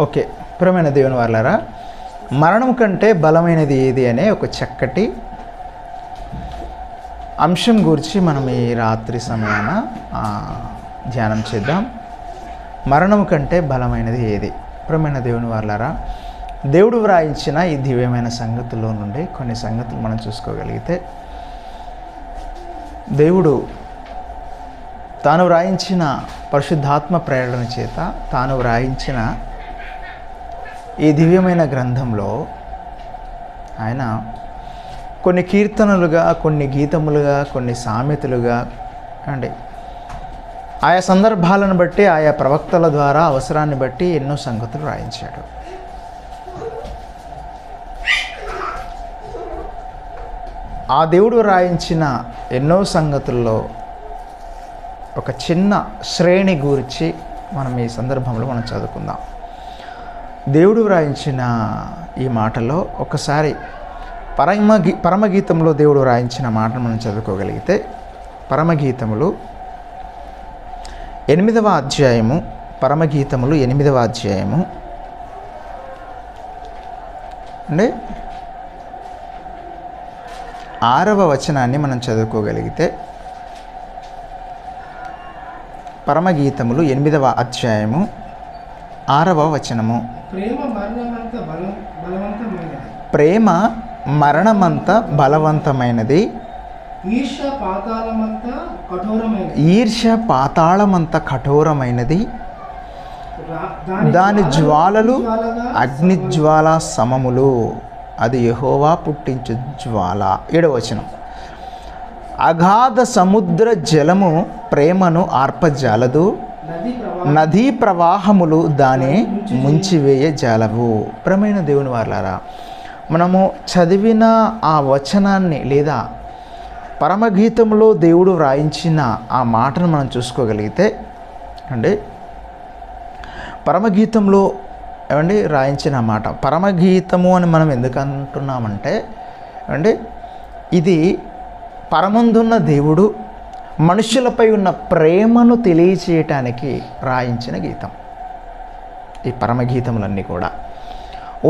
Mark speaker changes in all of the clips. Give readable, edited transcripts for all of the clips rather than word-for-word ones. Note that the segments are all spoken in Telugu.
Speaker 1: ఓకే, ప్రియమైన దేవుని వాళ్ళారా, మరణం కంటే బలమైనది ఏది అనే ఒక చక్కటి అంశం గురించి మనం ఈ రాత్రి సమయాన ధ్యానం చేద్దాం. మరణం కంటే బలమైనది ఏది? ప్రియమైన దేవుని వాళ్ళారా, దేవుడు వ్రాయించిన ఈ దివ్యమైన సంగతుల్లో నుండి కొన్ని సంగతులు మనం చూసుకోగలిగితే, దేవుడు తాను వ్రాయించిన పరిశుద్ధాత్మ ప్రేరణ చేత తాను వ్రాయించిన ఈ దివ్యమైన గ్రంథంలో ఆయన కొన్ని కీర్తనలుగా, కొన్ని గీతములుగా, కొన్ని సామెతలుగా అంటే ఆయా సందర్భాలను బట్టి, ఆయా ప్రవక్తల ద్వారా అవసరాన్ని బట్టి ఎన్నో సంగతులు రాయించాడు. ఆ దేవుడు రాయించిన ఎన్నో సంగతుల్లో ఒక చిన్న శ్రేణి గురించి మనం ఈ సందర్భంలో మనం చదువుకుందాం. దేవుడు వ్రాయించిన ఈ మాటలో ఒకసారి పరమగీతంలో దేవుడు వ్రాయించిన మాటను మనం చదువుకోగలిగితే, పరమగీతములు 8వ అధ్యాయము, పరమగీతములు 8వ అధ్యాయము అంటే 6వ వచనాన్ని మనం చదువుకోగలిగితే, పరమగీతములు 8వ అధ్యాయము 6వ వచనము, ప్రేమ మరణమంత బలవంతమైనది, ఈర్ష్య పాతాళమంత కఠోరమైనది, దాని జ్వాలలు అగ్నిజ్వాల సమములు, అది యెహోవా పుట్టించు జ్వాల. 7వ వచనం, అగాధ సముద్ర జలము ప్రేమను ఆర్పజాలదు, నదీ ప్రవాహములు దాని ముంచివేయ జాలవు. ప్రియమైన దేవుని వారలారా, మనము చదివిన ఆ వచనాన్ని లేదా పరమగీతంలో దేవుడు వ్రాయించిన ఆ మాటను మనం చూసుకోగలిగితే, అంటే పరమగీతంలో రాయించిన మాట పరమగీతము అని మనం ఎందుకు అంటున్నామంటే, అంటే ఇది పరమందున్న దేవుడు మనుషులపై ఉన్న ప్రేమను తెలియచేయటానికి రాయించిన గీతం ఈ పరమగీతములన్నీ కూడా.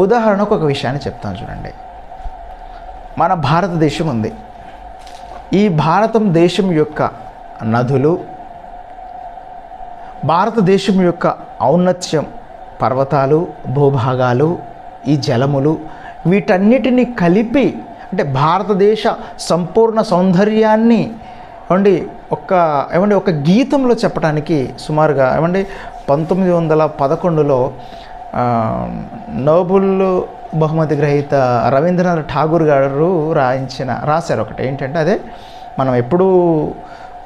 Speaker 1: ఉదాహరణకు ఒక విషయాన్ని చెప్తాను చూడండి. మన భారతదేశం ఉంది. ఈ భారతదేశం యొక్క నదులు, భారతదేశం యొక్క ఔన్నత్యం, పర్వతాలు, భూభాగాలు, ఈ జలములు, వీటన్నిటినీ కలిపి అంటే భారతదేశ సంపూర్ణ సౌందర్యాన్ని ఒక గీతంలో చెప్పడానికి సుమారుగా 1911లో నోబెల్ బహుమతి గ్రహీత రవీంద్రనాథ్ ఠాగూర్ గారు రాశారు ఒకటి. ఏంటంటే అదే మనం ఎప్పుడూ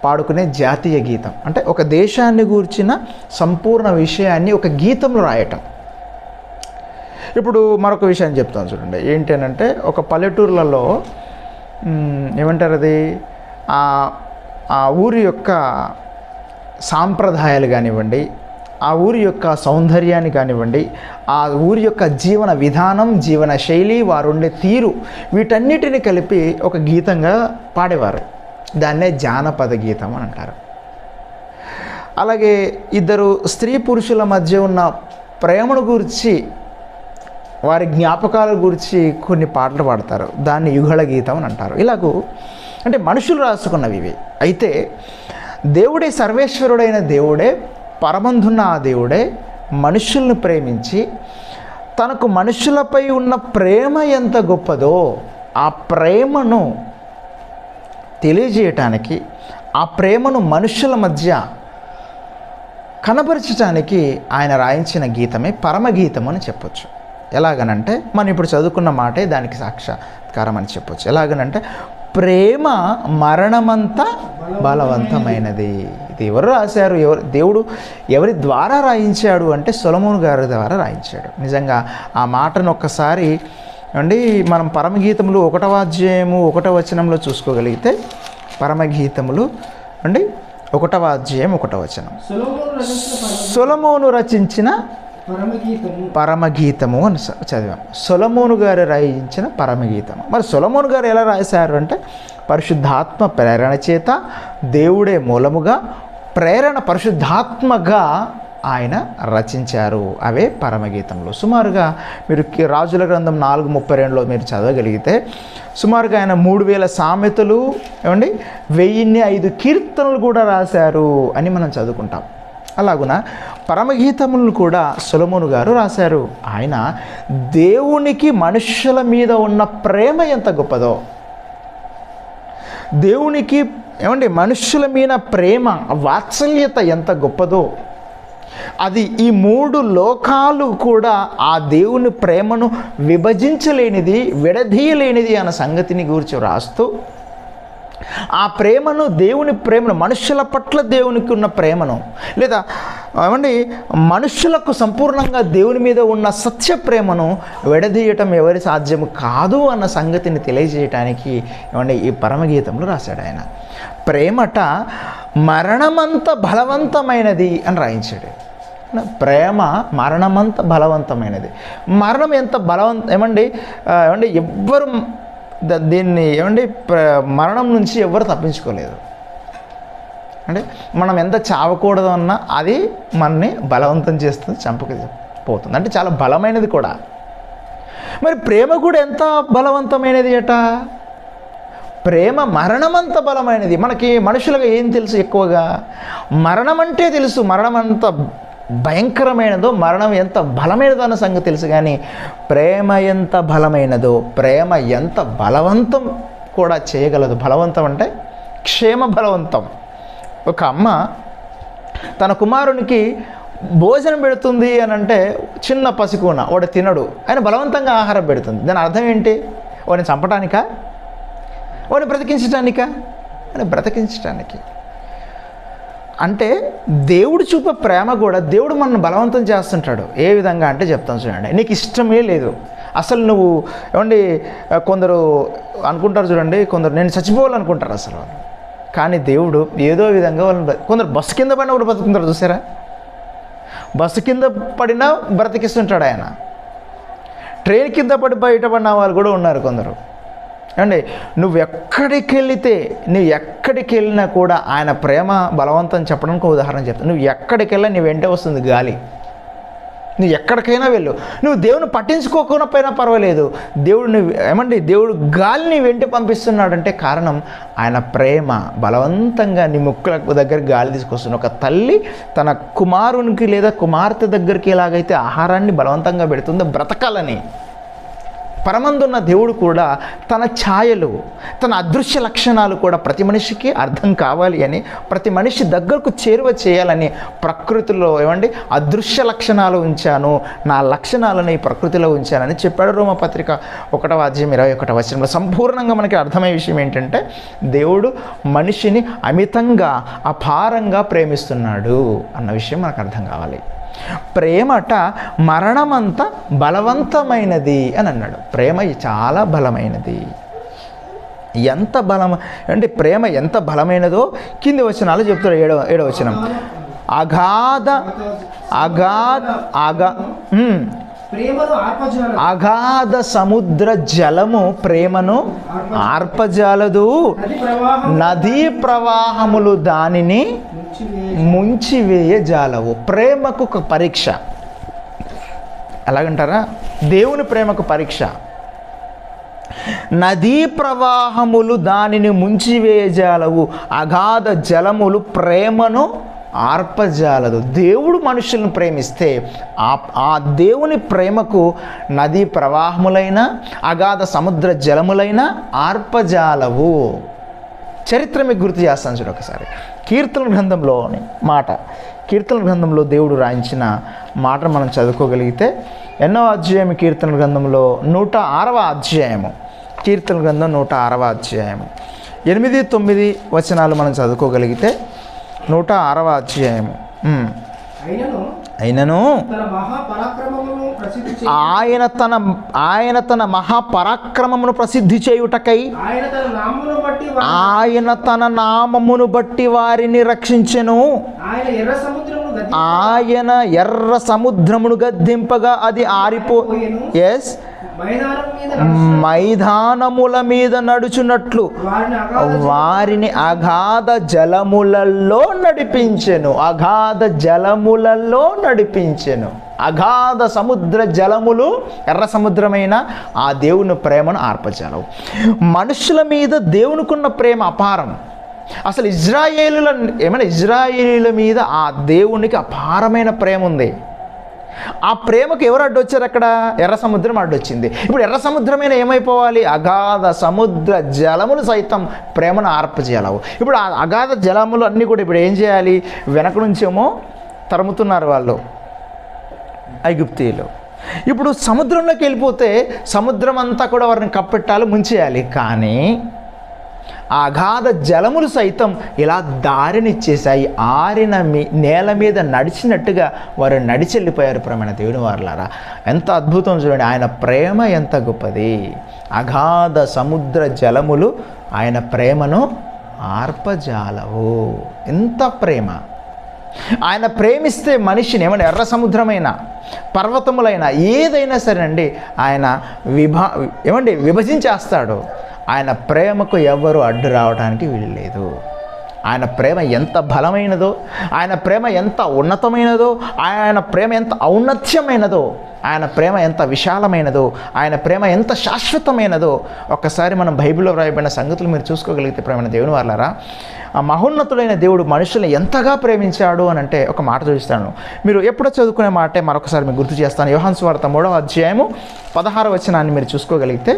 Speaker 1: పాడుకునే జాతీయ గీతం. అంటే ఒక దేశాన్ని గూర్చిన సంపూర్ణ విషయాన్ని ఒక గీతంలో రాయటం. ఇప్పుడు మరొక విషయాన్ని చెప్తాను చూడండి. ఏంటి అంటే ఒక పల్లెటూర్లలో అది ఆ ఊరి యొక్క సాంప్రదాయాలు కానివ్వండి, ఆ ఊరి యొక్క సౌందర్యాన్ని కానివ్వండి, ఆ ఊరి యొక్క జీవన విధానం, జీవన శైలి, వారుండే తీరు, వీటన్నిటిని కలిపి ఒక గీతంగా పాడేవారు. దాన్నే జానపద గీతం అని అంటారు. అలాగే ఇద్దరు స్త్రీ పురుషుల మధ్య ఉన్న ప్రేమను గురించి, వారి జ్ఞాపకాల గురించి కొన్ని పాటలు పాడతారు. దాన్ని యుగళ గీతం అని అంటారు. ఇలాగూ అంటే మనుషులు రాసుకున్నవి ఇవి. అయితే దేవుడే, సర్వేశ్వరుడైన దేవుడే, పరమందున్న ఆ దేవుడే మనుషుల్ని ప్రేమించి తనకు మనుషులపై ఉన్న ప్రేమ ఎంత గొప్పదో ఆ ప్రేమను తెలియజేయటానికి, ఆ ప్రేమను మనుషుల మధ్య కనపరచటానికి ఆయన రాయించిన గీతమే పరమగీతం అని చెప్పొచ్చు. ఎలాగనంటే మనం ఇప్పుడు చదువుకున్న మాటే దానికి సాక్షాత్కారం అని చెప్పొచ్చు. ఎలాగనంటే ప్రేమ మరణమంతా బలవంతమైనది. ఇది ఎవరు రాశారు? దేవుడు ఎవరి ద్వారా రాయించాడు అంటే సొలొమోను గారి ద్వారా రాయించాడు. నిజంగా ఆ మాటను ఒక్కసారి మనం పరమగీతములు 1వ అధ్యాయము 1వ వచనంలో చూసుకోగలిగితే, పరమగీతములు 1వ అధ్యాయం 1వ వచనం, సొలొమోను రచించిన పరమగీతము అని చదివాం. సొలొమోను గారు రాయించిన పరమగీతము. మరి సొలొమోను గారు ఎలా రాశారు అంటే, పరిశుద్ధాత్మ ప్రేరణ చేత దేవుడే మూలముగా ప్రేరణ పరిశుద్ధాత్మగా ఆయన రచించారు. అవే పరమగీతములు. సుమారుగా మీరు రాజుల గ్రంథం 4:32లో మీరు చదవగలిగితే సుమారుగా ఆయన 3000 సామెతలు, ఏమండి 1005 కీర్తనలు కూడా రాశారు అని మనం చదువుకుంటాం. అలాగున పరమగీతములను కూడా సొలొమోను గారు రాశారు. ఆయన దేవునికి మనుషుల మీద ఉన్న ప్రేమ ఎంత గొప్పదో, దేవునికి ఏమండి మనుషుల మీద ప్రేమ వాత్సల్యత ఎంత గొప్పదో, అది ఈ 3 లోకాలు కూడా ఆ దేవుని ప్రేమను విభజించలేనిది, విడదీయలేనిది అన్న సంగతిని గురించి రాస్తూ, ఆ ప్రేమను, దేవుని ప్రేమను, మనుషుల పట్ల దేవునికి ఉన్న ప్రేమను, లేదా ఏమండి మనుషులకు సంపూర్ణంగా దేవుని మీద ఉన్న సత్య ప్రేమను విడదీయటం ఎవరి సాధ్యము కాదు అన్న సంగతిని తెలియజేయటానికి ఏమండి ఈ పరమగీతంలో రాశాడు. ఆయన ప్రేమట మరణమంత బలవంతమైనది అని రాయించాడు. ప్రేమ మరణమంత బలవంతమైనది. మరణం ఎంత ఏమండి ఎవ్వరు దీన్ని ఏమండి మరణం నుంచి ఎవరు తప్పించుకోలేదు. అంటే మనం ఎంత చావకూడదు అన్నా అది మనని బలవంతం చేస్తుంది, చంపకపోతుంది. అంటే చాలా బలమైనది కూడా. మరి ప్రేమ కూడా ఎంత బలవంతమైనది అట. ప్రేమ మరణమంత బలమైనది. మనకి మనుషులుగా ఏం తెలుసు? ఎక్కువగా మరణం అంటే తెలుసు, మరణం అంత భయంకరమైనదో, మరణం ఎంత బలమైనదో అన్న సంగతి తెలుసు. కానీ ప్రేమ ఎంత బలమైనదో, ప్రేమ ఎంత బలవంతం కూడా చేయగలదు. బలవంతం అంటే క్షేమ బలవంతం. ఒక అమ్మ తన కుమారునికి భోజనం పెడుతుంది అని అంటే, చిన్న పసికూన వాడు తినడు, ఆయన బలవంతంగా ఆహారం పెడుతుంది. దాని అర్థం ఏంటి? వాడిని చంపటానికా? వాడిని బ్రతికించటానికా? అని బ్రతికించటానికి. అంటే దేవుడు చూపే ప్రేమ కూడా దేవుడు మనల్ని బలవంతం చేస్తుంటాడు. ఏ విధంగా అంటే చెప్తాను చూడండి. నీకు ఇష్టమే లేదు అసలు, నువ్వు ఏమండి కొందరు అనుకుంటారు చూడండి, కొందరు నేను చచ్చిపోవాలనుకుంటారు అసలు వాళ్ళు. కానీ దేవుడు ఏదో విధంగా వాళ్ళని, కొందరు బస్సు కింద పడినా కూడా బ్రతుకుతుంటారు చూసారా? బస్సు కింద పడినా బ్రతికిస్తుంటాడు ఆయన. ట్రైన్ కింద పడి బయటపడిన వాళ్ళు కూడా ఉన్నారు కొందరు. అండి నువ్వు ఎక్కడికి వెళ్ళినా కూడా ఆయన ప్రేమ బలవంతం చెప్పడానికి ఉదాహరణ చెప్తాను. నువ్వు ఎక్కడికి వెళ్ళా నీ వెంటే వస్తుంది గాలి. నువ్వు ఎక్కడికైనా వెళ్ళు, నువ్వు దేవుని పట్టించుకోకపోయినా పర్వాలేదు, దేవుడు గాలిని వెంట పంపిస్తున్నాడంటే కారణం ఆయన ప్రేమ. బలవంతంగా నీ ముక్కుల దగ్గర గాలి తీసుకొస్తుంది. ఒక తల్లి తన కుమారునికి లేదా కుమార్తె దగ్గరికి ఎలాగైతే ఆహారాన్ని బలవంతంగా పెడుతుందో బ్రతకాలని, పరమందున్న దేవుడు కూడా తన ఛాయలు, తన అదృశ్య లక్షణాలు కూడా ప్రతి మనిషికి అర్థం కావాలి అని, ప్రతి మనిషి దగ్గరకు చేరువ చేయాలని ప్రకృతిలో అదృశ్య లక్షణాలు ఉంచాను, నా లక్షణాలను ఈ ప్రకృతిలో ఉంచానని చెప్పాడు. రోమపత్రిక 1:21 సంపూర్ణంగా మనకి అర్థమయ్యే విషయం ఏంటంటే, దేవుడు మనిషిని అమితంగా అపారంగా ప్రేమిస్తున్నాడు అన్న విషయం మనకు అర్థం కావాలి. ప్రేమట మరణమంత బలవంతమైనది అని అన్నాడు. ప్రేమ చాలా బలమైనది. ఎంత బలం అంటే ప్రేమ ఎంత బలమైనదో కింది వచనాలు చెప్తాడు. ఏడవ వచనం, అగాధ సముద్ర జలము ప్రేమను ఆర్పజాలదు, నదీ ప్రవాహములు దానిని ముంచివేయజాలవు. ప్రేమకు ఒక పరీక్ష. ఎలాగంటారా? దేవుని ప్రేమకు పరీక్ష. నదీ ప్రవాహములు దానిని ముంచివేయజాలవు, అగాధ జలములు ప్రేమను ఆర్పజాలదు. దేవుడు మనుషులను ప్రేమిస్తే ఆ దేవుని ప్రేమకు నదీ ప్రవాహములైన అగాధ సముద్ర జలములైన ఆర్పజాలవు. చరిత్ర మీకు గుర్తు చేస్తాను చూడు ఒకసారి. కీర్తన గ్రంథంలో దేవుడు రాయించిన మాట మనం చదువుకోగలిగితే, ఎన్నో అధ్యాయం కీర్తన గ్రంథంలో 106వ అధ్యాయము. కీర్తన గ్రంథం 106వ అధ్యాయము 8-9 వచనాలు మనం చదువుకోగలిగితే, 106వ అధ్యాయము. అయినను ఆయన తన మహాపరాక్రమమును ప్రసిద్ధి చేయుటకై ఆయన తన నామమును బట్టి వారిని రక్షించెను. ఆయన ఎర్ర సముద్రమును గద్దింపగా అది ఎస్ మైదానముల మీద నడుచున్నట్లు వారిని అగాధ జలములలో నడిపించెను. అగాధ జలములలో నడిపించెను. అగాధ సముద్ర జలములు ఎర్ర సముద్రమైన ఆ దేవుని ప్రేమను ఆర్పజాలవు. మనుషుల మీద దేవునికున్న ప్రేమ అపారం. అసలు ఇజ్రాయేలీల మీద ఆ దేవునికి అపారమైన ప్రేమ ఉంది. ఆ ప్రేమకు ఎవరు అడ్డొచ్చారు? అక్కడ ఎర్ర సముద్రం అడ్డొచ్చింది. ఇప్పుడు ఎర్ర సముద్రమైన ఏమైపోవాలి? అగాధ సముద్ర జలములు సైతం ప్రేమను ఆర్పజేయాలవు. ఇప్పుడు ఆ అగాధ జలములు అన్నీ కూడా ఇప్పుడు ఏం చేయాలి? వెనక నుంచేమో తరుముతున్నారు వాళ్ళు ఐగుప్తీయులు. ఇప్పుడు సముద్రంలోకి వెళ్ళిపోతే సముద్రం అంతా కూడా వారిని కప్పెట్టాలి, ముంచేయాలి. కానీ అగాధ జలములు సైతం ఇలా దారినిచ్చేసాయి. ఆరిన నేల మీద నడిచినట్టుగా వారు నడిచెళ్ళిపోయారు. ప్రేమైన దేవుని వారలారా, ఎంత అద్భుతం చూడండి. ఆయన ప్రేమ ఎంత గొప్పది. అగాధ సముద్ర జలములు ఆయన ప్రేమను ఆర్పజాలవు. ఎంత ప్రేమ! ఆయన ప్రేమిస్తే మనిషిని ఎర్ర సముద్రమైన పర్వతములైనా ఏదైనా సరేనండి ఆయన విభజించేస్తాడు. ఆయన ప్రేమకు ఎవ్వరూ అడ్డు రావడానికి వీలు లేదు. ఆయన ప్రేమ ఎంత బలమైనదో, ఆయన ప్రేమ ఎంత ఉన్నతమైనదో, ఆయన ప్రేమ ఎంత ఔన్నత్యమైనదో, ఆయన ప్రేమ ఎంత విశాలమైనదో, ఆయన ప్రేమ ఎంత శాశ్వతమైనదో ఒక్కసారి మనం బైబిల్లో వ్రాయబడిన సంగతులు మీరు చూసుకోగలిగితే ప్రేమైన దేవుని వారలారా, ఆ మహోన్నతుడైన దేవుడు మనుషుల్ని ఎంతగా ప్రేమించాడు అని అంటే ఒక మాట చూపిస్తాను. మీరు ఎప్పుడో చదువుకునే మాటే మరొకసారి మీకు గుర్తు చేస్తాను. యోహాను సువార్త 3వ అధ్యాయము 16వ వచనాన్ని మీరు చూసుకోగలిగితే,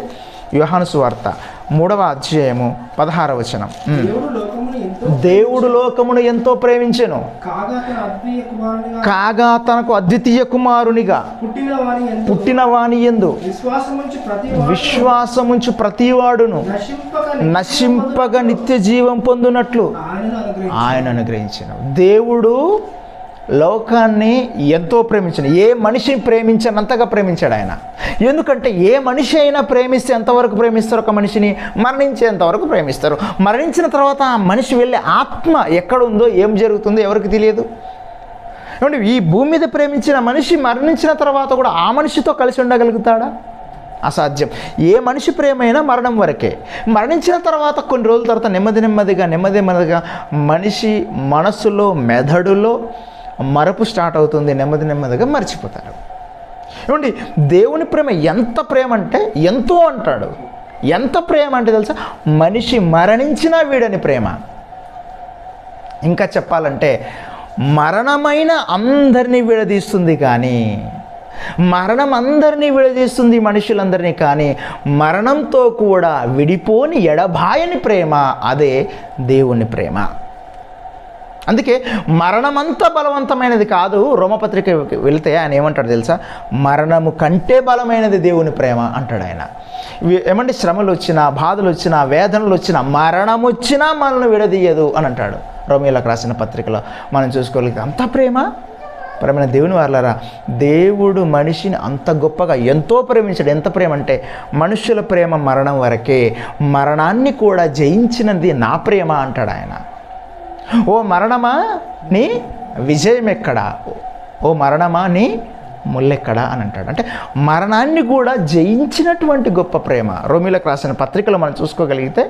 Speaker 1: యోహాను సువార్త 3వ అధ్యాయము 16వ వచనం. దేవుడు లోకమును ఎంతో ప్రేమించెను, కాగా తనకు అద్వితీయ కుమారునిగా పుట్టిన వాని యందు విశ్వాసముంచు ప్రతివాడును నశింపగా నిత్య జీవం పొందునట్లు ఆయన అనుగ్రహించెను. దేవుడు లోకాన్ని ఎంతో ప్రేమించాడు. ఏ మనిషిని ప్రేమించినంతగా ప్రేమించాడు ఆయన. ఎందుకంటే ఏ మనిషి అయినా ప్రేమిస్తే ఎంతవరకు ప్రేమిస్తారు? ఒక మనిషిని మరణించేంతవరకు ప్రేమిస్తారు. మరణించిన తర్వాత ఆ మనిషి వెళ్ళే ఆత్మ ఎక్కడుందో, ఏం జరుగుతుందో ఎవరికి తెలియదు. ఏమంటే ఈ భూమి మీద ప్రేమించిన మనిషి మరణించిన తర్వాత కూడా ఆ మనిషితో కలిసి ఉండగలుగుతాడా? అసాధ్యం. ఏ మనిషి ప్రేమైనా మరణం వరకే. మరణించిన తర్వాత కొన్ని రోజుల తర్వాత నెమ్మదిగా మనిషి మనస్సులో, మెదడులో మరపు స్టార్ట్ అవుతుంది. నెమ్మదిగా మర్చిపోతారు. ఏమండి దేవుని ప్రేమ ఎంత ప్రేమ అంటే ఎంతో అంటాడు. ఎంత ప్రేమ అంటే తెలుసా? మనిషి మరణించినా వీడని ప్రేమ. ఇంకా చెప్పాలంటే మరణమైన అందరినీ విడదీస్తుంది, కానీ మరణం అందరినీ విడదీస్తుంది మనుషులందరినీ, కానీ మరణంతో కూడా విడిపోని ఎడబాయని ప్రేమ అదే దేవుని ప్రేమ. అందుకే మరణమంతా బలవంతమైనది కాదు. రోమపత్రిక వెళితే ఆయన ఏమంటాడు తెలుసా? మరణము కంటే బలమైనది దేవుని ప్రేమ అంటాడు ఆయన. ఏమంటే శ్రమలు వచ్చినా, బాధలు వచ్చినా, వేదనలు వచ్చినా, మరణం వచ్చినా మనల్ని విడదీయదు అని అంటాడు. రోమీయులకు రాసిన పత్రికలో మనం చూసుకోగలిగితే అంత ప్రేమైన దేవుని వారలారా, దేవుడు మనిషిని అంత గొప్పగా ఎంతో ప్రేమించాడు. ఎంత ప్రేమ అంటే మనుషుల ప్రేమ మరణం వరకే, మరణాన్ని కూడా జయించినది నా ప్రేమ అంటాడు ఆయన. ఓ మరణమా నీ విజయం ఎక్కడా? ఓ మరణమా నీ ముల్లెక్కడా అని అంటాడు. అంటే మరణాన్ని కూడా జయించినటువంటి గొప్ప ప్రేమ. రోమీయులకు రాసిన పత్రికలో మనం చూసుకోగలిగితే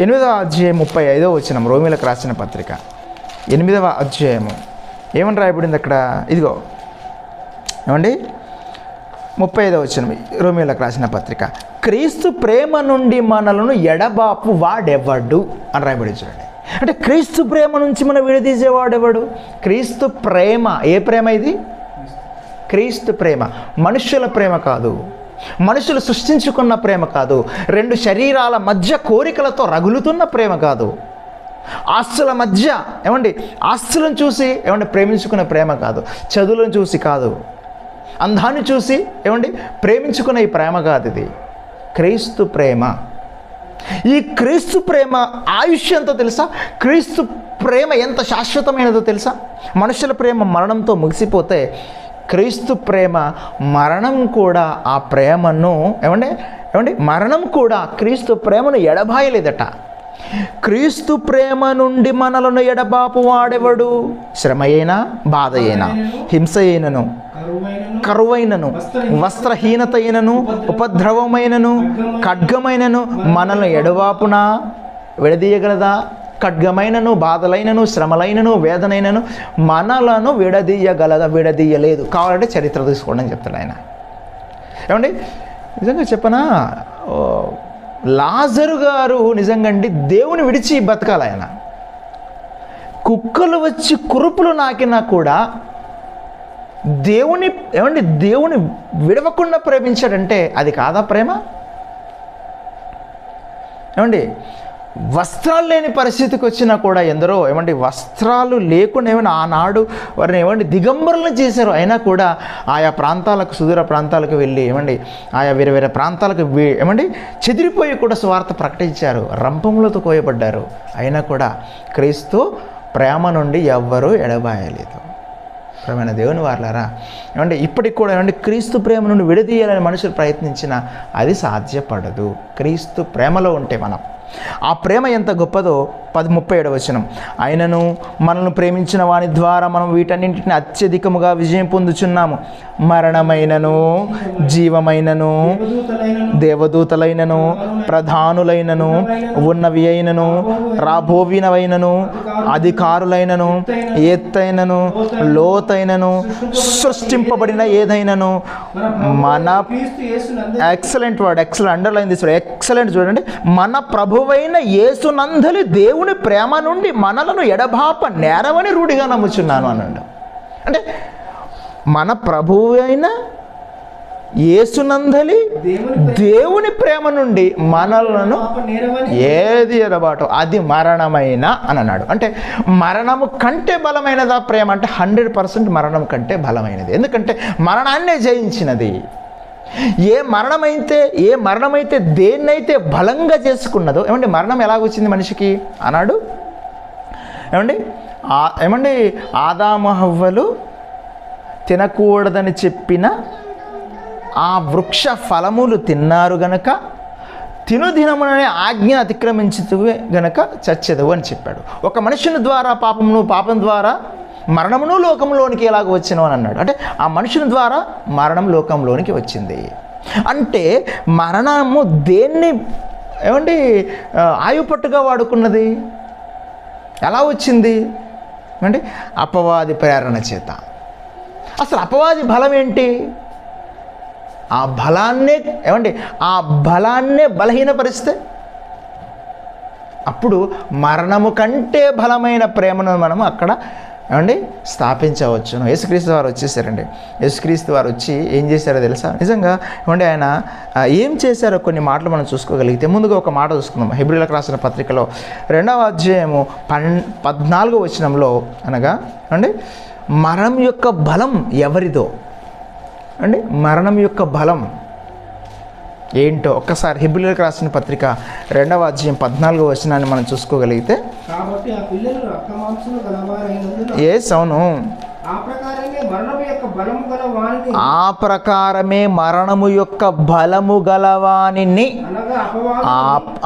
Speaker 1: 8వ అధ్యాయం 35వ వచనం. రోమీయులకు రాసిన పత్రిక 8వ అధ్యాయము ఏమని రాయబడింది అక్కడ? ఇదిగో ఏమండి 35వ వచనం రోమీయులకు రాసిన పత్రిక. క్రీస్తు ప్రేమ నుండి మనలను ఎడబాపు వాడెవడు అని రాయబడి చూడండి. అంటే క్రీస్తు ప్రేమ నుంచి మనం విడదీసేవాడెవడు? క్రీస్తు ప్రేమ. ఏ ప్రేమ ఇది? క్రీస్తు ప్రేమ. మనుషుల ప్రేమ కాదు, మనుషులు సృష్టించుకున్న ప్రేమ కాదు, రెండు శరీరాల మధ్య కోరికలతో రగులుతున్న ప్రేమ కాదు, ఆస్తుల మధ్య ఆస్తులను చూసి ప్రేమించుకునే ప్రేమ కాదు, చదువులను చూసి కాదు, అందాన్ని చూసి ప్రేమించుకునే ఈ ప్రేమ కాదు. ఇది క్రీస్తు ప్రేమ. ఈ క్రీస్తు ప్రేమ ఆయుష్ ఎంతో తెలుసా? క్రీస్తు ప్రేమ ఎంత శాశ్వతమైనదో తెలుసా? మనుషుల ప్రేమ మరణంతో ముగిసిపోతే క్రీస్తు ప్రేమ మరణం కూడా ఆ ప్రేమను మరణం కూడా క్రీస్తు ప్రేమను ఎడబాయలేదట. క్రీస్తు ప్రేమ నుండి మనలను ఎడబాపు వాడెవడు? శ్రమ అయినా, బాధ అయినా, హింస అయినను, కరువైనను, వస్త్రహీనత అయినను, ఉపద్రవమైనను, ఖడ్గమైనను మనల్ని ఎడబాపునా విడదీయగలదా? ఖడ్గమైనను, బాధలైనను, శ్రమలైనను, వేదనైనను మనలను విడదీయగలదా? విడదీయలేదు. కావాలంటే చరిత్ర తీసుకోండి అని చెప్తాడు ఆయన. ఏమండి, నిజంగా చెప్పనా, లాజరు గారు నిజంగా అండి దేవుని విడిచి బతకాలి. ఆయన కుక్కలు వచ్చి కురుపులు నాకినా కూడా దేవుని విడవకుండా ప్రేమించాడంటే అది కాదా ప్రేమ? ఏమండి, వస్త్రాలు లేని పరిస్థితికి వచ్చినా కూడా ఎందరో వస్త్రాలు లేకుండా ఆనాడు వారిని దిగంబరులను చేశారు. అయినా కూడా ఆయా ప్రాంతాలకు, సుదూర ప్రాంతాలకు వెళ్ళి ఆయా వేరే వేరే ప్రాంతాలకు చెదిరిపోయి కూడా సువార్త ప్రకటించారు. రంపములతో కోయబడ్డారు. అయినా కూడా క్రీస్తు ప్రేమ నుండి ఎవ్వరూ ఎడబాయలేదు. ప్రేమైన దేవుని వారలారా, ఇప్పటికి కూడా క్రీస్తు ప్రేమ నుండి విడదీయాలని మనుషులు ప్రయత్నించినా అది సాధ్యపడదు. క్రీస్తు ప్రేమలో ఉంటే మనం, ఆ ప్రేమ ఎంత గొప్పదో 37వ వచనం, ఆయనను మనల్ని ప్రేమించిన వాని ద్వారా మనం వీటన్నింటిని అత్యధికముగా విజయం పొందుచున్నాము. మరణమైనను, జీవమైనను, దేవదూతలైనను, ప్రధానులైనను, ఉన్నవి అయినను, రాబోవినవైనను, అధికారులైనను, ఎత్తైనను, లోతైనను, సృష్టింపబడిన ఏదైనను మన excellent word, excellent, underline this word, excellent. చూడండి, మన ప్రభువైన యేసునందలి దేవుని ప్రేమ నుండి మనలను ఎడబాప నేరవని రూఢిగా నమ్ముచున్నాను అన్నాడు. అంటే మన ప్రభువు అయిన యేసునందలి దేవుని ప్రేమ నుండి మనలను ఏది ఎడబాటు, అది మరణమైన అని అన్నాడు. అంటే మరణము కంటే బలమైనదా ప్రేమ అంటే 100% మరణం కంటే బలమైనది. ఎందుకంటే మరణాన్నే జయించినది. ఏ మరణమైతే దేన్నైతే బలంగా చేసుకున్నదో, మరణం ఎలాగొచ్చింది మనిషికి అన్నాడు. ఆదాము హవ్వలు తినకూడదని చెప్పిన ఆ వృక్ష ఫలములు తిన్నారు గనక తినుదినముననే ఆజ్ఞ అతిక్రమించుతువే గనక చచ్చెదవు అని చెప్పాడు. ఒక మనుషుని ద్వారా పాపం ద్వారా మరణమును లోకంలోనికి ఎలాగ వచ్చినవు అని అన్నాడు. అంటే ఆ మనుషుని ద్వారా మరణం లోకంలోనికి వచ్చింది. అంటే మరణము దేన్ని ఆయుపట్టుగా వాడుకున్నది? ఎలా వచ్చింది? అపవాది ప్రేరణ చేత. అసలు అపవాది బలం ఏంటి? ఆ బలాన్నే బలహీనపరిస్తే అప్పుడు మరణము కంటే బలమైన ప్రేమను మనం అక్కడ స్థాపించవచ్చును. యేసుక్రీస్తు వారు వచ్చేసారండి. యేసుక్రీస్తు వారు వచ్చి ఏం చేశారో తెలుసా? నిజంగా ఆయన ఏం చేశారో కొన్ని మాటలు మనం చూసుకోగలిగితే, ముందుగా ఒక మాట చూసుకుందాం. హెబ్రీయులకు రాసిన పత్రికలో 2వ అధ్యాయము 14వ వచనంలో, అనగా మరణం యొక్క బలం ఎవరిదో, మరణం యొక్క బలం ఏంటో ఒక్కసారి హెబ్రీయులకు రాసిన పత్రిక 2వ అధ్యాయం 14వ వచనాన్ని మనం చూసుకోగలిగితే, అవును, ఆ ప్రకారమే మరణము యొక్క బలము గలవానిని,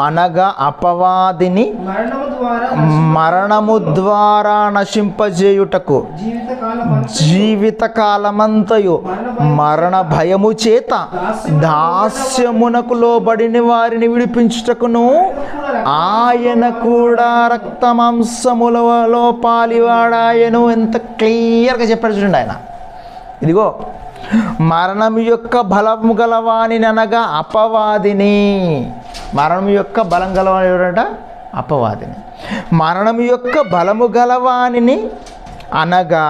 Speaker 1: అనగా అపవాదిని మరణము ద్వారా నశింపజేయుటకు జీవితకాలమంతయు మరణ భయము చేత దాస్యమునకు లోబడిన వారిని విడిపించుటకును ఆయన కూడా రక్తమాంసములలో పాలివాడాయను. ఎంత క్లియర్గా చెప్పాడు చూడండి ఆయన. ఇదిగో మరణం యొక్క బలము గలవాని అనగా అపవాదిని. మరణం యొక్క బలం గలవాని ఎవరట? అపవాదిని. మరణం యొక్క బలము గలవానిని అనగా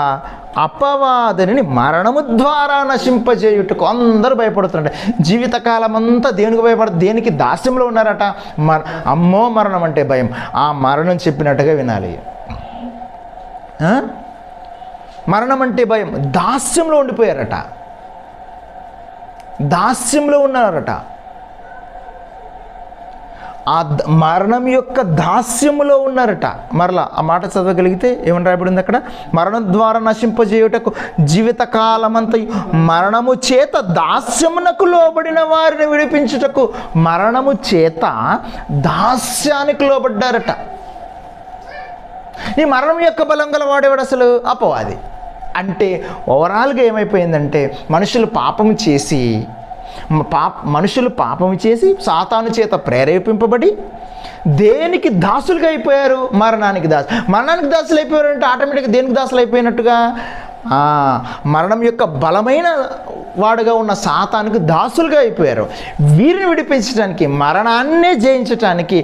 Speaker 1: అపవాదిని మరణము ద్వారా నశింపజేయుటకు. అందరూ భయపడుతుంటే జీవితకాలం అంతా దేనికి దేనికి దాస్యంలో ఉన్నారట? అమ్మో మరణం అంటే భయం. ఆ మరణం చెప్పినట్టుగా వినాలి. మరణం అంటే భయం. దాస్యంలో ఉండిపోయారట, దాస్యంలో ఉన్నారట. మరణం యొక్క దాస్యములో ఉన్నారట. మరలా ఆ మాట చదవగలిగితే ఏమని రాయబడింది అక్కడ? మరణం ద్వారా నశింపజేయుటకు జీవితకాలమంతా మరణము చేత దాస్యమునకు లోబడిన వారిని విడిపించుటకు, మరణము చేత దాస్యానికి లోబడ్డారట. ఈ మరణం యొక్క బలం గల వాడేవాడు అసలు అపవాది. అంటే ఓవరాల్గా ఏమైపోయిందంటే మనుషులు పాపం చేసి సాతాను చేత ప్రేరేపింపబడి దేనికి దాసులుగా అయిపోయారు? మరణానికి దాసులు అయిపోయారు. అంటే ఆటోమేటిక్గా దేనికి దాసులు అయిపోయినట్టుగా? మరణం యొక్క బలమైన వాడుగా ఉన్న సాతానుకు దాసులుగా అయిపోయారు. వీరిని విడిపించడానికి, మరణాన్నే జయించటానికి,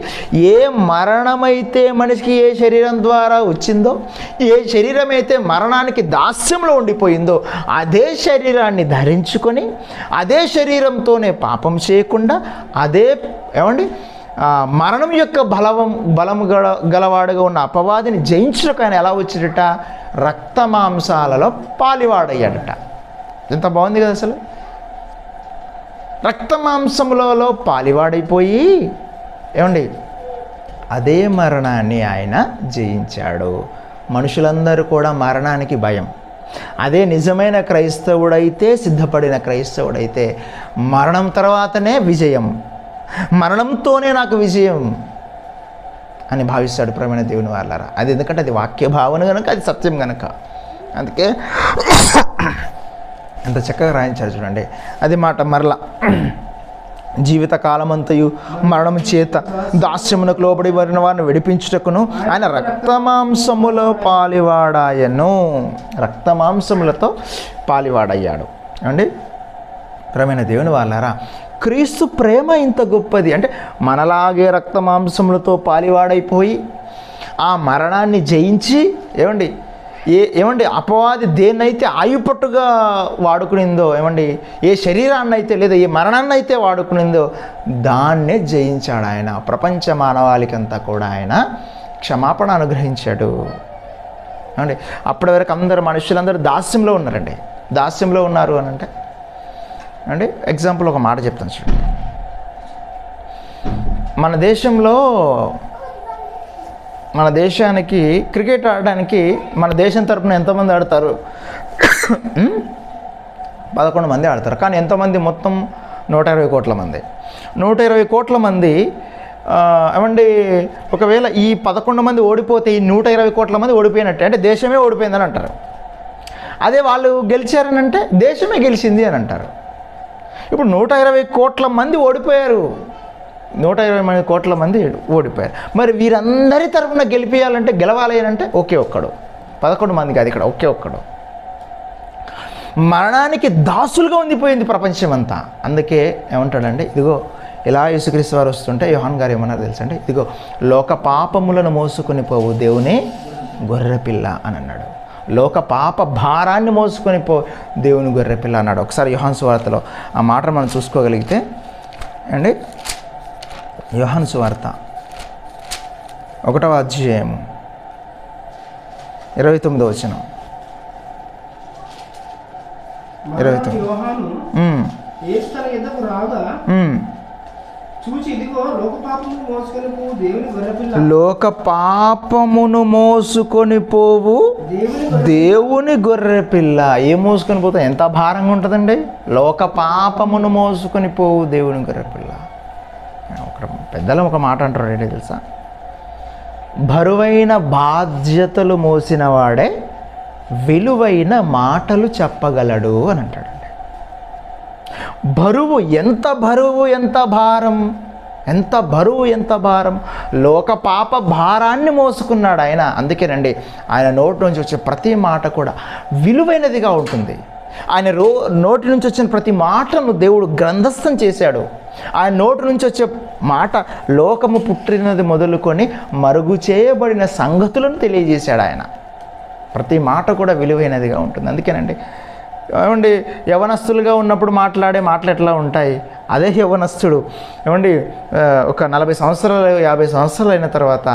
Speaker 1: ఏ మరణమైతే మనిషికి ఏ శరీరం ద్వారా వచ్చిందో, ఏ శరీరం అయితే మరణానికి దాస్యంలో ఉండిపోయిందో, అదే శరీరాన్ని ధరించుకొని అదే శరీరంతోనే పాపం చేయకుండా, అదే మరణం యొక్క బలము గలవాడుగా ఉన్న అపవాదిని జయించుటకు ఆయన ఎలా వచ్చాడట? రక్త మాంసాలలో పాలివాడయ్యాడట. ఎంత బాగుంది కదా అసలు! రక్త మాంసములలో పాలివాడైపోయి అదే మరణాన్ని ఆయన జయించాడు. మనుషులందరూ కూడా మరణానికి భయం. అదే నిజమైన క్రైస్తవుడైతే, సిద్ధపడిన క్రైస్తవుడైతే మరణం తర్వాతనే విజయం, మరణంతోనే నాకు విజయం అని భావిస్తాడు ప్రియమైన దేవుని వాళ్ళారా. అది ఎందుకంటే అది వాక్య భావన కనుక, అది సత్యం కనుక. అందుకే ఎంత చక్కగా రాయించారు చూడండి. అది మాట మరలా జీవితకాలమంతయు మరణము చేత దాస్యమునకు లోబడి వారిని విడిపించుటకును ఆయన రక్తమాంసములో పాలివాడాయను. రక్తమాంసములతో పాలివాడయ్యాడు. ఏమండి ప్రియమైన దేవుని వాళ్ళారా, క్రీస్తు ప్రేమ ఇంత గొప్పది. అంటే మనలాగే రక్తమాంసములతో పాలివాడైపోయి ఆ మరణాన్ని జయించి అపవాది దేన్నైతే ఆయుపట్టుగా వాడుకునిందో, ఏ శరీరాన్ని అయితే లేదా ఏ మరణాన్ని అయితే వాడుకునిందో దాన్నే జయించాడు ఆయన. ప్రపంచ మానవాళికంతా కూడా ఆయన క్షమాపణ అనుగ్రహించాడు. అప్పటి వరకు మనుషులందరూ దాస్యంలో ఉన్నారండి. దాస్యంలో ఉన్నారు అని అంటే ఎగ్జాంపుల్ ఒక మాట చెప్తాను చూడండి. మన దేశానికి క్రికెట్ ఆడడానికి మన దేశం తరపున ఎంతమంది ఆడతారు? 11 మంది ఆడతారు. కానీ ఎంతమంది? మొత్తం 120 కోట్ల మంది. 120 కోట్ల మంది ఒకవేళ ఈ 11 మంది ఓడిపోతే ఈ 120 కోట్ల మంది ఓడిపోయినట్టే, అంటే దేశమే ఓడిపోయిందని అంటారు. అదే వాళ్ళు గెలిచారని అంటే దేశమే గెలిచింది అని అంటారు. ఇప్పుడు 120 కోట్ల మంది ఓడిపోయారు. 120 కోట్ల మంది ఓడిపోయారు. మరి వీరందరి తరఫున గెలవాలి అంటే ఒకే ఒక్కడు. 11 మంది కాదు, ఇక్కడ ఒకే ఒక్కడు. మరణానికి దాసులుగా ఉండిపోయింది ప్రపంచం అంతా. అందుకే ఏమంటాడండి, ఇదిగో ఇలా యేసుక్రీస్తు వారు వస్తుంటే యోహాన్ గారు ఏమన్నారు తెలుసండి? ఇదిగో లోక పాపములను మోసుకొని పోవు దేవుని గొర్రెపిల్ల అని అన్నాడు. లోక పాప భారాన్ని మోసుకొని దేవుని గొర్రెపిల్ల అన్నాడు. ఒకసారి యోహాను సువార్తలో ఆ మాట మనం చూసుకోగలిగితే యోహాను సువార్త 1వ అధ్యాయము 29వ వచనం. 29. లోక పాపమును మోసుకొని పోవు దేవుని గొర్రెపిల్ల. ఏం మోసుకొని పోతా? ఎంత భారంగా ఉంటుందండి. లోక పాపమును మోసుకొని పోవు దేవుని గొర్రెపిల్ల. పెద్దలు ఒక మాట అంటారు ఏంటి తెలుసా? బరువైన బాధ్యతలు మోసిన వాడే విలువైన మాటలు చెప్పగలడు అని అంటాడండి. బరువు ఎంత భారం, ఎంత భారం. లోక పాప భారాన్ని మోసుకున్నాడు ఆయన. అందుకేనండి ఆయన నోటి నుంచి వచ్చే ప్రతి మాట కూడా విలువైనదిగా ఉంటుంది. ఆయన నోటి నుంచి వచ్చిన ప్రతి మాటను దేవుడు గ్రంథస్థం చేశాడు. ఆయన నోటి నుంచి వచ్చే మాట లోకము పుట్టినది మొదలుకొని మరుగు చేయబడిన సంగతులను తెలియజేశాడు ఆయన. ప్రతి మాట కూడా విలువైనదిగా ఉంటుంది. అందుకేనండి యవనస్తులుగా ఉన్నప్పుడు మాట్లాడే మాటలు ఎట్లా ఉంటాయి, అదే యవనస్తుడు ఒక 40 సంవత్సరాలు 50 సంవత్సరాలు అయిన తర్వాత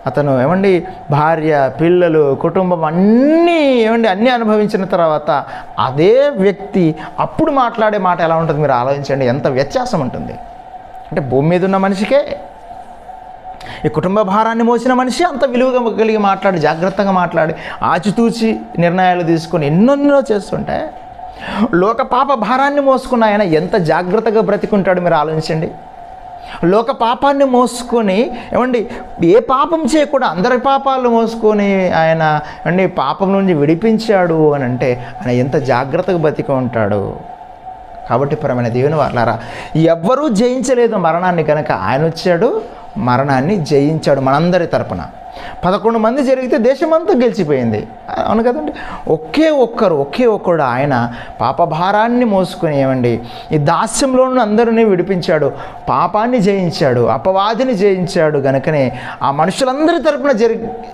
Speaker 1: అతను భార్య, పిల్లలు, కుటుంబం అన్నీ అనుభవించిన తర్వాత అదే వ్యక్తి అప్పుడు మాట్లాడే మాట ఎలా ఉంటుంది మీరు ఆలోచించండి. ఎంత వ్యత్యాసం ఉంటుంది. అంటే భూమి మీద ఉన్న మనిషికే ఈ కుటుంబ భారాన్ని మోసిన మనిషి అంత విలువగా కలిగి మాట్లాడి, జాగ్రత్తగా మాట్లాడి, ఆచితూచి నిర్ణయాలు తీసుకొని ఎన్నెన్నో చేస్తుంటే, లోక పాప భారాన్ని మోసుకున్న ఆయన ఎంత జాగ్రత్తగా బ్రతికుంటాడు మీరు ఆలోచించండి. లోక పాపాన్ని మోసుకొని ఏమండి, ఏ పాపం చేయకుండా అందరి పాపాలు మోసుకొని ఆయన అండి పాపం నుంచి విడిపించాడు అని అంటే ఆయన ఎంత జాగ్రత్తగా బతికి ఉంటాడు. కాబట్టి ప్రియమైన దేవుని వారలారా, ఎవ్వరూ జయించలేదు మరణాన్ని, కనుక ఆయన వచ్చాడు, మరణాన్ని జయించాడు మనందరి తరపున. 11 మంది జరిగితే దేశమంతా గెలిచిపోయింది, అవును కదండి. ఒకే ఒక్కడు ఆయన పాపభారాన్ని మోసుకుని ఏమండి ఈ దాస్యంలో అందరినీ విడిపించాడు, పాపాన్ని జయించాడు, అపవాదిని జయించాడు. గనుకనే ఆ మనుషులందరి తరపున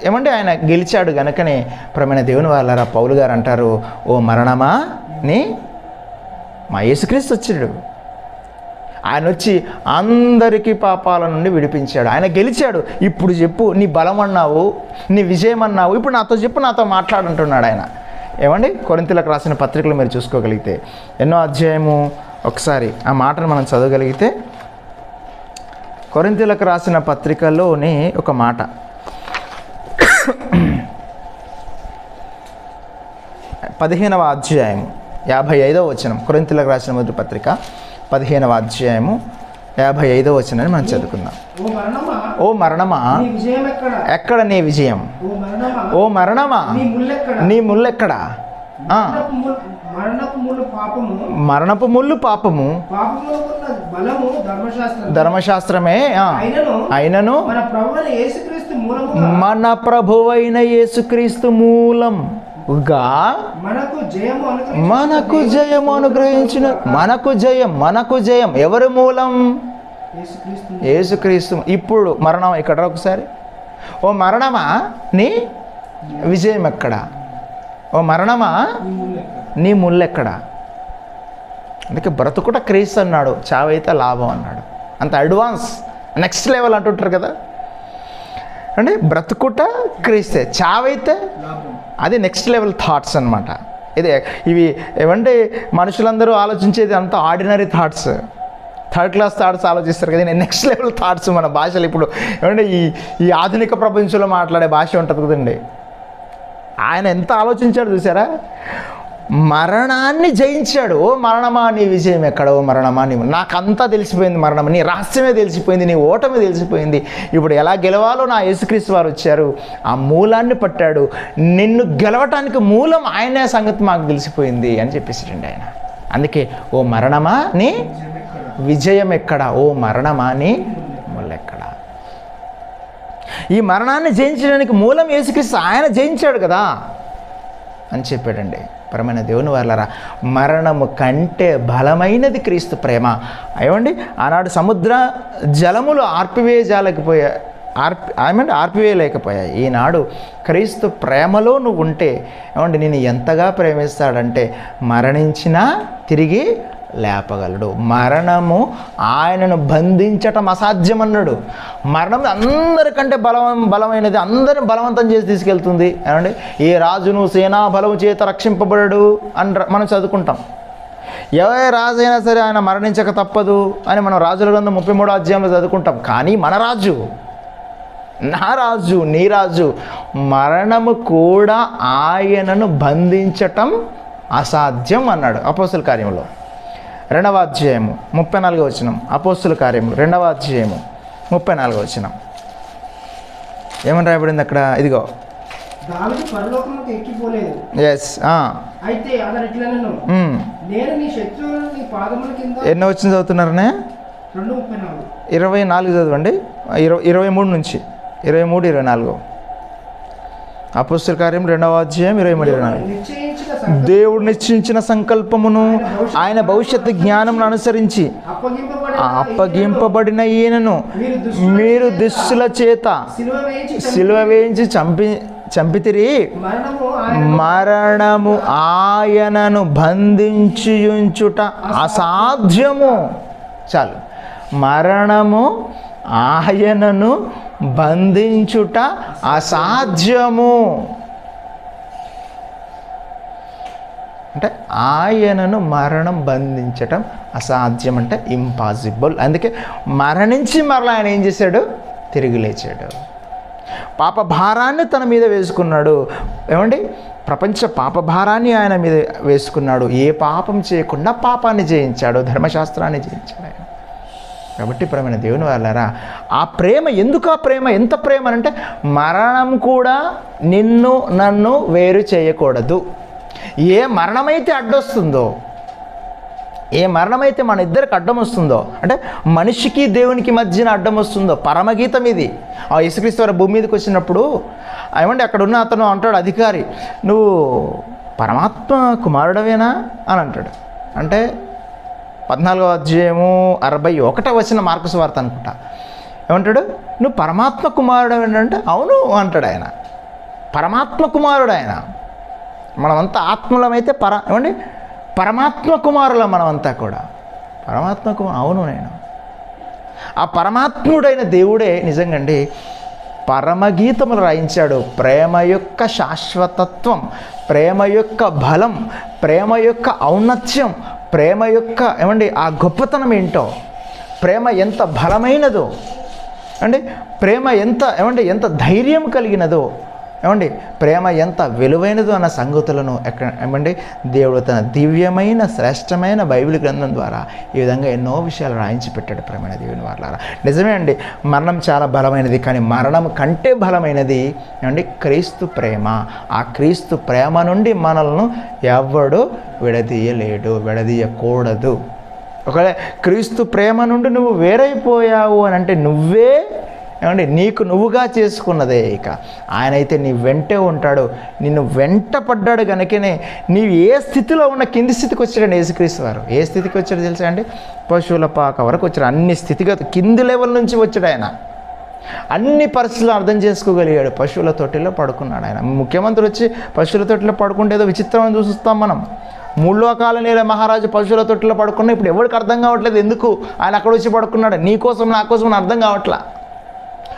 Speaker 1: ఏమండి ఆయన గెలిచాడు. గనుకనే ప్రియమైన దేవుని వాళ్ళారా, పౌలు గారు అంటారు, ఓ మరణమా నీ మా యేసుక్రీస్తు వచ్చాడు, ఆయన వచ్చి అందరికీ పాపాల నుండి విడిపించాడు, ఆయన గెలిచాడు. ఇప్పుడు చెప్పు, నీ బలం అన్నావు, నీ విజయం అన్నావు, ఇప్పుడు నాతో చెప్పు, నాతో మాట్లాడుంటున్నాడు ఆయన. ఏమండి, కొరింథీయులకు రాసిన పత్రికలు మీరు చూసుకోగలిగితే ఎన్నో అధ్యాయము, ఒకసారి ఆ మాటను మనం చదవగలిగితే, కొరింథీయులకు రాసిన పత్రికలోని ఒక మాట, 15వ అధ్యాయము 55వ వచనం. కొరింథీయులకు రాసిన మొదటి పత్రిక 15వ అధ్యాయము 55వ వచనాన్ని మనం చదువుకుందాం. ఓ మరణమా ఎక్కడ నీ విజయం? ఓ మరణమా నీ ముల్లెక్కడ? మరణపు ముళ్ళు పాపము, ధర్మశాస్త్రమే. అయినను మన ప్రభువైన యేసుక్రీస్తు మూలం మనకు జయము అనుగ్రహించిన, మనకు జయం ఎవరి మూలం? యేసుక్రీస్తు. ఇప్పుడు మరణం ఇక్కడ ఒకసారి, ఓ మరణమా నీ విజయం ఎక్కడ? ఓ మరణమా నీ ముల్లెక్కడ? అందుకే బ్రతుకుట క్రీస్తు అన్నాడు, చావైతే లాభం అన్నాడు. అంత అడ్వాన్స్, నెక్స్ట్ లెవెల్ అంటుంటారు కదా అంటే, బ్రతుకుట క్రీస్తే, చావైతే అది నెక్స్ట్ లెవెల్ థాట్స్ అనమాట. ఇవి ఏమంటే మనుషులందరూ ఆలోచించేది అంత ordinary thoughts, third class thoughts ఆలోచిస్తారు కదా. నెక్స్ట్ లెవెల్ థాట్స్ మన భాషలు ఇప్పుడు ఏమంటే ఈ ఆధునిక ప్రపంచంలో మాట్లాడే భాష ఉంటుంది కదండి. ఆయన ఎంత ఆలోచించాడు చూసారా? మరణాన్ని జయించాడు. ఓ మరణమా నీ విజయం ఎక్కడ? ఓ మరణమా నీ, నాకంతా తెలిసిపోయింది, మరణం నీ రహస్యమే తెలిసిపోయింది, నీ ఓటమే తెలిసిపోయింది. ఇప్పుడు ఎలా గెలవాలో నా యేసుక్రీస్తు వారు వచ్చారు, ఆ మూలాన్ని పట్టాడు. నిన్ను గెలవటానికి మూలం ఆయనే సంగతి మాకు తెలిసిపోయింది అని చెప్పేసాడండి ఆయన. అందుకే ఓ మరణమా నీ విజయం ఎక్కడ? ఓ మరణమా నీ ముల్లెక్కడ? ఈ మరణాన్ని జయించడానికి మూలం యేసుక్రీస్తు, ఆయన జయించాడు కదా అని చెప్పాడండి. పరమైన దేవుని వాళ్ళరా, మరణము కంటే బలమైనది క్రీస్తు ప్రేమ. అయ్యండి, ఆనాడు సముద్ర జలములు ఆర్పివేయలేకపోయాయి. ఈనాడు క్రీస్తు ప్రేమలో నువ్వు ఉంటే ఏమండి నేను ఎంతగా ప్రేమిస్తాడంటే మరణించినా తిరిగి లేపగలడు. మరణము ఆయనను బంధించటం అసాధ్యమన్నాడు. మరణం అందరికంటే బలమైనది, అందరిని బలవంతం చేసి తీసుకెళ్తుంది. ఏమండి, ఏ రాజును సేనా బలము చేత రక్షింపబడడు అని మనం చదువుకుంటాం. ఏ రాజు అయినా సరే ఆయన మరణించక తప్పదు అని మనం రాజుల గ్రంథం 33వ అధ్యాయంలో చదువుకుంటాం. కానీ మన రాజు, నా రాజు, నీ రాజు, మరణము కూడా ఆయనను బంధించటం అసాధ్యం అన్నాడు అపోస్తల కార్యంలో 2వ అధ్యాయము 34వ వచనం. అపోస్తల కార్యములు 2వ అధ్యాయము 34వ వచనం ఏమని రాయబడింది అక్కడ? ఇదిగో, ఎన్నో వచ్చింది చదువుతున్నారనే? 24 చదవండి, 23 నుంచి 23, 24. అపోస్తల కార్యం 2వ అధ్యాయం 23, 24. దేవుడు నిశ్చయించిన సంకల్పమును ఆయన భవిష్యత్తు జ్ఞానం అనుసరించి అప్పగింపబడిన ఈయనను మీరు దుష్టుల చేత సిలువ వేయించి చంపితిరి. మరణము ఆయనను బంధించుట అసాధ్యము. చాలు, మరణము ఆయనను బంధించుట అసాధ్యము అంటే ఆయనను మరణం బంధించటం అసాధ్యం అంటే ఇంపాసిబుల్. అందుకే మరణించి మరలా ఆయన ఏం చేశాడు? తిరిగి లేచాడు. పాప భారాన్ని తన మీద వేసుకున్నాడు. ఏమండి, ప్రపంచ పాప భారాన్ని ఆయన మీద వేసుకున్నాడు. ఏ పాపం చేయకుండా పాపాన్ని జయించాడు, ధర్మశాస్త్రాన్ని జయించాడు ఆయన. కాబట్టి ప్రేమైన దేవుని వాళ్ళారా, ఆ ప్రేమ ఎందుకు, ఆ ప్రేమ ఎంత ప్రేమ అంటే మరణం కూడా నిన్ను నన్ను వేరు చేయకూడదు. ఏ మరణమైతే అడ్డొస్తుందో, ఏ మరణమైతే మన ఇద్దరికి అడ్డం వస్తుందో, అంటే మనిషికి దేవునికి మధ్యన అడ్డం వస్తుందో, పరమగీతం ఇది. ఆ యేసుక్రీస్తు వారు భూమి మీదకి వచ్చినప్పుడు ఏమంటే అక్కడ ఉన్న అతను అంటాడు, అధికారి, నువ్వు పరమాత్మ కుమారుడవేనా అని అంటాడు. అంటే 14వ అధ్యాయము 61వ మార్కు సువార్త అనుకుంటా. ఏమంటాడు, నువ్వు పరమాత్మ కుమారుడవేనంటే అవును అంటాడు ఆయన. పరమాత్మ కుమారుడు ఆయన. మనమంతా ఆత్మలమైతే ఏమండి పరమాత్మ కుమారులం మనమంతా కూడా. పరమాత్మ కుమారు, అవును నేను. ఆ పరమాత్ముడైన దేవుడే నిజంగా అండి పరమగీతములు రాయించాడు. ప్రేమ యొక్క శాశ్వతత్వం, ప్రేమ యొక్క బలం, ప్రేమ యొక్క ఔన్నత్యం, ప్రేమ యొక్క ఏమండి ఆ గొప్పతనం ఏంటో, ప్రేమ ఎంత బలమైనదో అండి, ప్రేమ ఎంత ధైర్యం కలిగినదో, ఏమండి ప్రేమ ఎంత విలువైనదో అన్న సంగతులను ఏమండి దేవుడు తన దివ్యమైన శ్రేష్టమైన బైబిల్ గ్రంథం ద్వారా ఈ విధంగా ఎన్నో విషయాలు రాయించి పెట్టాడు. ప్రేమైన దేవుని వాళ్ళారా, నిజమే అండి, మరణం చాలా బలమైనది, కానీ మరణం కంటే బలమైనది ఏమండి క్రీస్తు ప్రేమ. ఆ క్రీస్తు ప్రేమ నుండి మనల్ని ఎవడు విడదీయకూడదు. ఒకవేళ క్రీస్తు ప్రేమ నుండి నువ్వు వేరైపోయావు అని అంటే నువ్వే ఏమండి నీకు నువ్వుగా చేసుకున్నదే. ఇక ఆయన అయితే నీ వెంటే ఉంటాడు, నిన్ను వెంట పడ్డాడు కనుకనే నీవు ఏ స్థితిలో ఉన్న కింది స్థితికి వచ్చాడండి యేసుక్రీస్తు వారు. ఏ స్థితికి వచ్చాడు తెలుసా అండి? పశువుల పాక వరకు వచ్చాడు. అన్ని స్థితిగతులు కింది లెవెల్ నుంచి వచ్చాడు ఆయన. అన్ని పరిస్థితులు అర్థం చేసుకోగలిగాడు. పశువుల తొట్టిలో పడుకున్నాడు ఆయన. ముఖ్యమంత్రి వచ్చి పశువుల తొట్టిలో పడుకుంటే ఏదో విచిత్రమని చూస్తాం మనం. 3 లోకాల నేల మహారాజు పశువుల తొట్టిలో పడుకున్నా ఇప్పుడు ఎవరికి అర్థం కావట్లేదు ఎందుకు ఆయన అక్కడ వచ్చి పడుకున్నాడు. నీ కోసం నా కోసం అర్థం కావట్లా.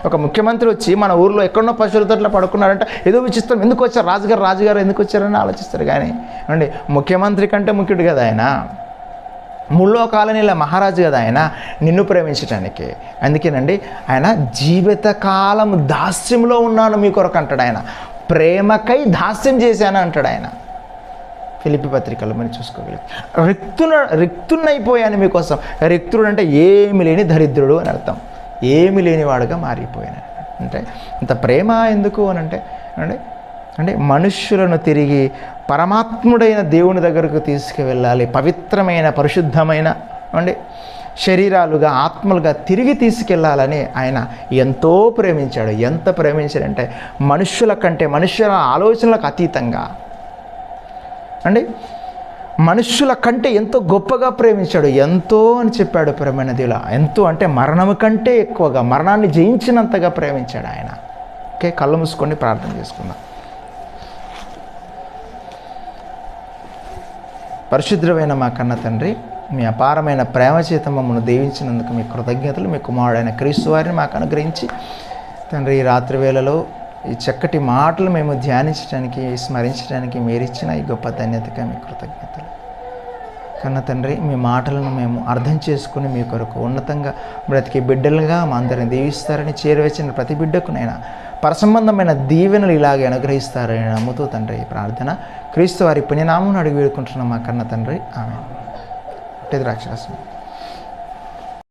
Speaker 1: ఒక ముఖ్యమంత్రి వచ్చి మన ఊర్లో ఎక్కడో పశువుల తోటలో పడుకున్నారంటే ఏదో విచిత్రం, ఎందుకు వచ్చారు రాజుగారు ఎందుకు వచ్చారని ఆలోచిస్తారు. కానీ అండి ముఖ్యమంత్రి కంటే ముఖ్యుడు కదా ఆయన. 3 లోకాల నేల మహారాజు కదా ఆయన, నిన్ను ప్రేమించడానికి. అందుకేనండి ఆయన జీవితకాలం దాస్యంలో ఉన్నాను మీ కొరకు అంటాడు ఆయన. ప్రేమకై దాస్యం చేశాను అంటాడు ఆయన. ఫిలిప్పీ పత్రికలో మనం చూసుకోగలిగాం. రిక్తున్నైపోయాను మీకోసం. రిక్తుడు అంటే ఏమి లేని దరిద్రుడు అని అర్థం. ఏమి లేనివాడుగా మారిపోయాను అంటే ఇంత ప్రేమ ఎందుకు అని అంటే మనుష్యులను తిరిగి పరమాత్ముడైన దేవుని దగ్గరకు తీసుకువెళ్ళాలి. పవిత్రమైన పరిశుద్ధమైన శరీరాలుగా ఆత్మలుగా తిరిగి తీసుకెళ్లాలని ఆయన ఎంతో ప్రేమించాడు. ఎంత ప్రేమించాడంటే మనుష్యుల కంటే, మనుష్యుల ఆలోచనలకు అతీతంగా మనుష్యుల కంటే ఎంతో గొప్పగా ప్రేమించాడు. ఎంతో అని చెప్పాడు ప్రేమైన దేవులా. ఎంతో అంటే మరణము కంటే ఎక్కువగా, మరణాన్ని జయించినంతగా ప్రేమించాడు ఆయన. ఓకే, కళ్ళు మూసుకొని ప్రార్థన చేసుకుందాం. పరిశుద్ధమైన మా కన్న తండ్రి, మీ అపారమైన ప్రేమ చేత మమ్మల్ని దీవించినందుకు మీ కృతజ్ఞతలు. మీ కుమారుడైన క్రీస్తు వారిని మాకు అనుగ్రహించి తండ్రి ఈ రాత్రి వేళలో ఈ చక్కటి మాటలు మేము ధ్యానించడానికి, స్మరించడానికి మీరిచ్చిన ఈ గొప్ప ధన్యతగా మీ కృతజ్ఞతలు. కన్న తండ్రి, మీ మాటలను మేము అర్థం చేసుకుని మీ కొరకు ఉన్నతంగా బ్రతికే బిడ్డలుగా మా అందరిని దీవిస్తారని, చేరువచ్చిన ప్రతి బిడ్డకునైనా పరసంబంధమైన దీవెనలు ఇలాగే అనుగ్రహిస్తారని నమ్ముతూ తండ్రి ఈ ప్రార్థన క్రీస్తు వారి పుణ్యనామమును అడిగి వేడుకుంటున్నాం మా కన్న తండ్రి. ఆమేన్. ద్రాక్షారసం.